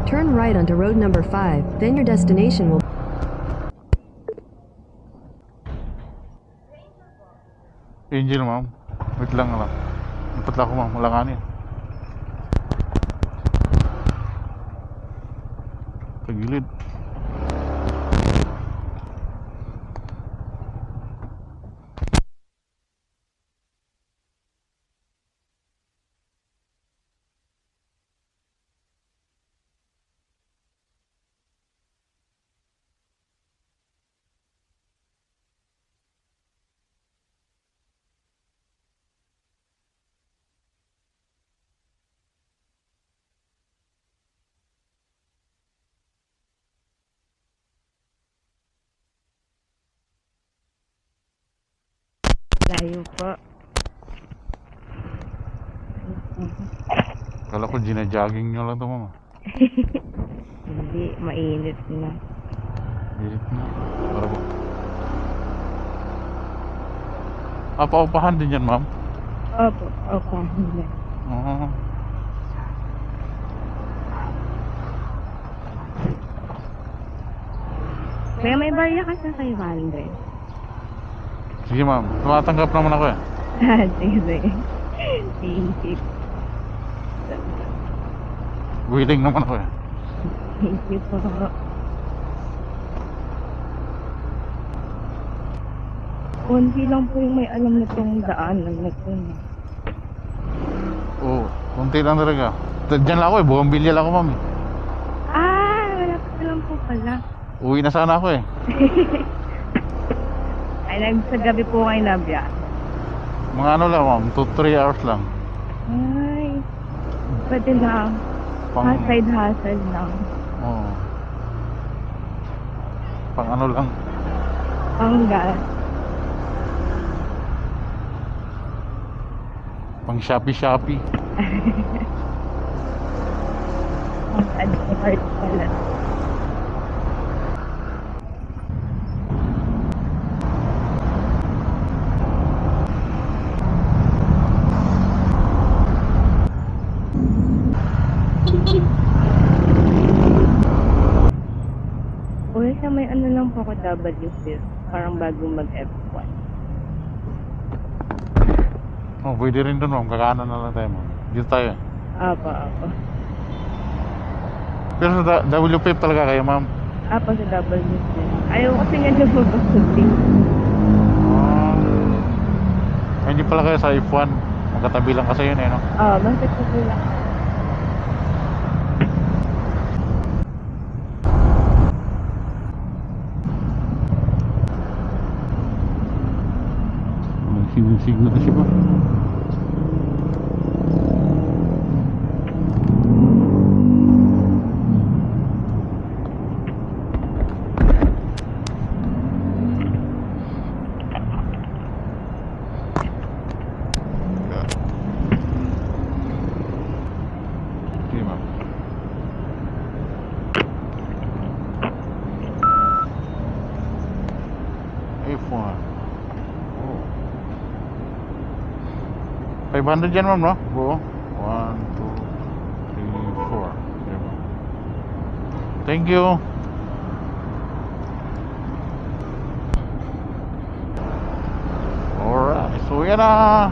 Turn right onto road number 5, then your destination will... Angel, ma'am. Wait lang lang. Dapat lang ako, ma'am. Malanganin. Tagilid. Layo po. Kala ko gina-jogging nyo lang ito, ma'am. Hindi, mainit na. Bilit na. Para po. Paupahan din yan, ma'am. Opo, opo. Oo. May barya ka sa 500. Sige, ma'am. Tumatanggap naman ako eh. Sige, sige. Thank you. Willing naman ako eh. Thank you po. Kunti lang po yung may alam na tong daan na ito. Oo. Kunti lang talaga. Diyan lang ako eh. Bukambilya lang ako, ma'am eh. Wala pa lang po pala. Uwi na sana ako eh. Ay, sa gabi po kayo nabya. Mga ano lang, ma'am. 2-3 hours lang. Ay, pwede lang. Side hustle lang. Oo. Pang ano lang. Panggas. Pang Shopee. Pang-advert pala. Uy, sa may ano lang po ako W6. Parang bagong mag-F1. Oh, pwede rin doon, ma'am. Kakaanan na lang tayo, ma'am. Dito tayo eh. Apo, apo. Pero sa WP talaga kayo, ma'am. Apo sa W6. Ayaw kasi nga nababasutin. Hindi pala kayo sa F1. Magkatabi lang kasi yun eh, no? Bakit ko lang. Signal na siya ba? Okay, ma'am. F1. 500 yan, ma'am, no? Buo. 1, 2, 3, 4. Okay, ma'am. Thank you. Alright. So, yan na.